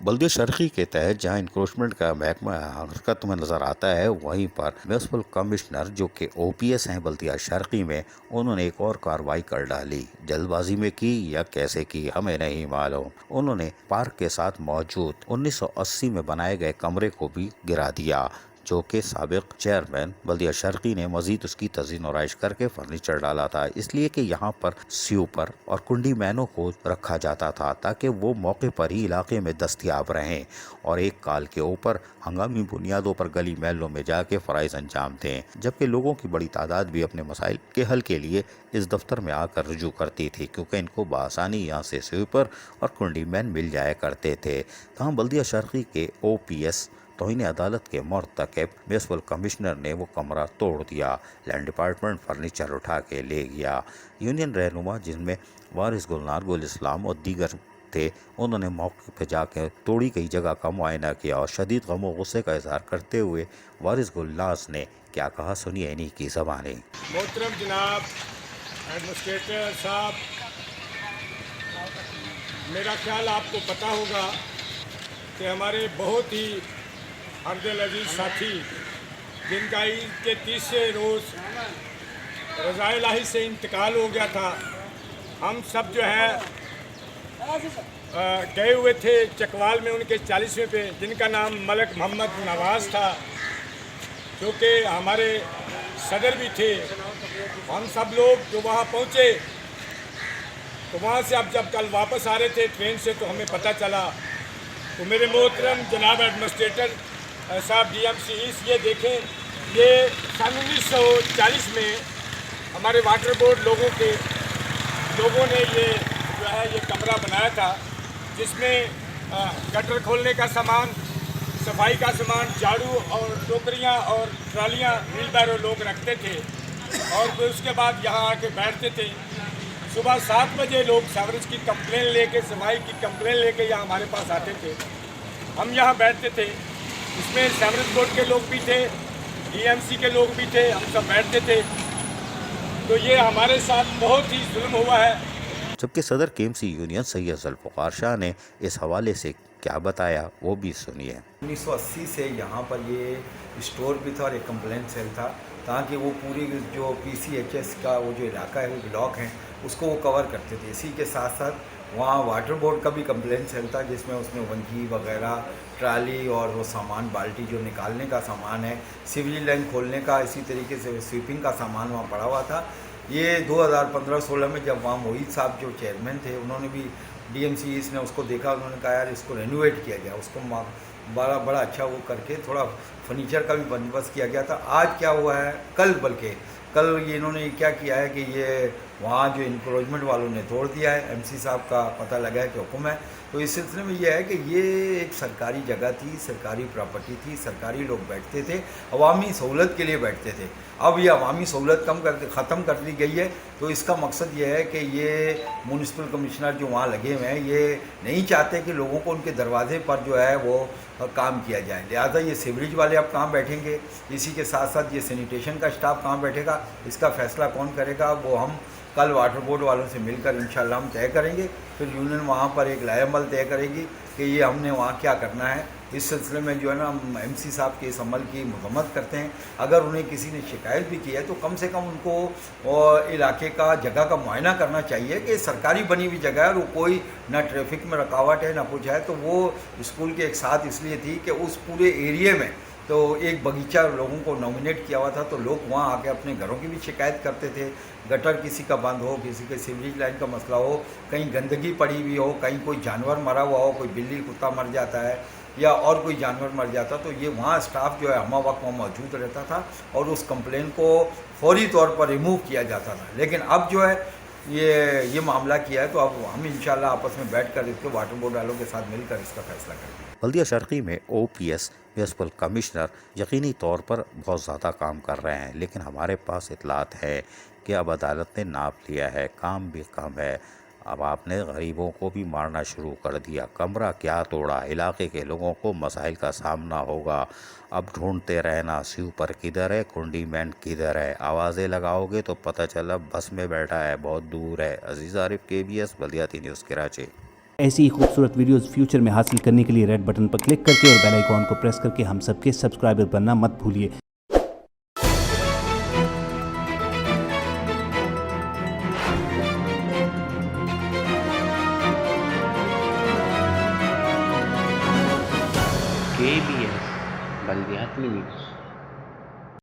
बल्दिया शर्की के तहत जहां इंक्रोचमेंट का महकमा हरकत में नजर आता है, वहीं पर म्यूनिसिपल कमिश्नर जो कि ओपीएस हैं बल्दिया शर्की में, उन्होंने एक और कार्रवाई कर डाली। जल्दबाजी में की या कैसे की हमें नहीं मालूम। उन्होंने पार्क के साथ मौजूद 1980 में बनाए गए कमरे को भी गिरा दिया, जो कि साबिक चेयरमैन बल्दिया शर्की ने मजीद उसकी तज़ीन और आइश करके फर्नीचर डाला था, इसलिए कि यहाँ पर स्वीपर और कुंडी मैनों को रखा जाता था ताकि वो मौके पर ही इलाके में दस्तयाब रहें और एक काल के ऊपर हंगामी बुनियादों पर गली महलों में जाके फ़राइज़ अंजाम दें, जबकि लोगों की बड़ी तादाद भी अपने मसाइल के हल के लिए इस दफ्तर में आकर रुजू करती थी, क्योंकि इनको बआसानी यहाँ से स्वीपर और कुंडी मैन मिल जाया करते थे। तहाँ बल्दिया शर्की के OPS तौहीन अदालत के मुर्तकब म्यूनिसिपल कमिश्नर ने वो कमरा तोड़ दिया। लैंड डिपार्टमेंट फर्नीचर उठा के ले गया। यूनियन रहनुमा जिनमें वारिस गुलनार गुल इस्लाम और दीगर थे, उन्होंने मौके पर जाकर तोड़ी गई जगह का मुआयना किया और शदीद गम और गुस्से का इजहार करते हुए वारिस गुलनार ने क्या कहा, सुनिए इन्हीं की ज़बानी। मोहतरम जनाब एडमिनिस्ट्रेटर साहब, मेरा ख्याल आपको पता होगा कि हमारे बहुत ही हरदिल अजीज साथी जिनका ईद के तीसरे रोज़ रज़ा इलाही से इंतकाल हो गया था, हम सब जो है गए हुए थे चकवाल में उनके 40वें पे, जिनका नाम मलक मोहम्मद नवाज़ था, जो कि हमारे सदर भी थे। हम सब लोग जो वहाँ पहुँचे तो वहाँ से अब जब कल वापस आ रहे थे ट्रेन से, तो हमें पता चला। तो मेरे मोहतरम जनाब एडमिनिस्ट्रेटर साहब DMC ये देखें, ये सन 1940 में हमारे वाटर बोर्ड लोगों ने ये जो है ये कमरा बनाया था, जिसमें गटर खोलने का सामान, सफाई का सामान, झाड़ू और टोकरियाँ और ट्रालियाँ, व्हील बैरो लोग रखते थे और फिर उसके बाद यहाँ आके बैठते थे। सुबह 7 बजे लोग सेवरेज की कंप्लेन लेके, सफाई की कंप्लेन लेके यहाँ हमारे पास आते थे। हम यहाँ बैठते थे, इसमें सेवरेज बोर्ड के लोग भी थे, DMC के लोग भी थे, हम सब बैठते थे। तो ये हमारे साथ बहुत ही जुल्म हुआ है। जबकि सदर KMC यूनियन सैयद ज़ुल्फ़िकार शाह ने इस हवाले से क्या बताया, वो भी सुनिए। 1980 से यहाँ पर ये स्टोर भी था और एक कंप्लेंट सेल था, ताकि वो पूरी जो PCHS का वो जो इलाका है, वो ब्लॉक है, उसको वो कवर करते थे। इसी के साथ साथ वहाँ वाटर बोर्ड का भी कंप्लेंट सेल था, जिसमें उसमें वंजी वगैरह, ट्राली और वो सामान, बाल्टी जो निकालने का सामान है, सिवरेज लाइन खोलने का, इसी तरीके से स्वीपिंग का सामान वहाँ पड़ा हुआ था। ये 2015-16 में जब वहाँ मोहित साहब जो चेयरमैन थे, उन्होंने भी DMC ने उसको देखा, उन्होंने कहा यार इसको रेनोवेट किया गया, उसको बड़ा अच्छा वो करके थोड़ा फर्नीचर का भी बंदोबस्त किया गया था। आज क्या हुआ है, कल ये इन्होंने क्या किया है कि ये वहाँ जो इंक्रोचमेंट वालों ने तोड़ दिया है। MC साहब का पता लगा है कि हुक्म है। तो इस सिलसिले में ये है कि ये एक सरकारी जगह थी, सरकारी प्रॉपर्टी थी, सरकारी लोग बैठते थे, अवामी सहूलत के लिए बैठते थे। अब ये अवामी सहूलत ख़त्म कर दी गई है। तो इसका मकसद ये है कि ये म्यूनिसिपल कमिश्नर जो वहाँ लगे हुए हैं, ये नहीं चाहते कि लोगों को उनके दरवाजे पर जो है वो काम किया जाए। लिहाजा ये सीवरेज वाले अब कहाँ बैठेंगे, इसी के साथ साथ ये सैनिटेशन का स्टाफ कहाँ बैठेगा, इसका फ़ैसला कौन करेगा, वो हम कल वाटर बोर्ड वालों से मिलकर इंशाल्लाह हम तय करेंगे। फिर यूनियन वहाँ पर एक लाएअमल तय करेगी कि ये हमने वहाँ क्या करना है। इस सिलसिले में जो है ना, हम MC साहब के इस अमल की मजम्मत करते हैं। अगर उन्हें किसी ने शिकायत भी की है तो कम से कम उनको इलाके का जगह का मुआयना करना चाहिए कि सरकारी बनी हुई जगह है और कोई ना ट्रैफिक में रुकावट है ना कुछ है। तो वो स्कूल के एक साथ इसलिए थी कि उस पूरे एरिए में तो एक बगीचा लोगों को नॉमिनेट किया हुआ था, तो लोग वहाँ आके अपने घरों की भी शिकायत करते थे। गटर किसी का बंद हो, किसी के सीवरेज लाइन का मसला हो, कहीं गंदगी पड़ी हुई हो, कहीं कोई जानवर मरा हुआ हो, कोई बिल्ली कुत्ता मर जाता है या और कोई जानवर मर जाता, तो ये वहाँ स्टाफ जो है हमा वक्त वहाँ मौजूद रहता था और उस कंप्लेन को फौरी तौर पर रिमूव किया जाता था। लेकिन अब जो है ये मामला किया है, तो अब हम इंशाल्लाह आपस में बैठकर इसके वाटर बोर्ड वालों के साथ मिलकर इसका फैसला करेंगे। बल्दिया शर्की में OPS म्यूनिसिपल कमिश्नर यकीनी तौर पर बहुत ज़्यादा काम कर रहे हैं, लेकिन हमारे पास इतलात है कि अब अदालत ने नाप लिया है, काम भी कम है। अब आपने गरीबों को भी मारना शुरू कर दिया। कमरा क्या तोड़ा, इलाके के लोगों को मसाइल का सामना होगा। अब ढूंढते रहना स्वीपर किधर है, कुंडी मैन किधर है। आवाज़ें लगाओगे तो पता चला बस में बैठा है, बहुत दूर है। अजीज़ आरिफ, KBS बल्दियाती न्यूज़, कराची। ऐसी ही खूबसूरत वीडियोस फ्यूचर में हासिल करने के लिए रेड बटन पर क्लिक करके और बेल आइकॉन को प्रेस करके हम सबके सब्सक्राइबर बनना मत भूलिए। KBS बलदियाती न्यूज़।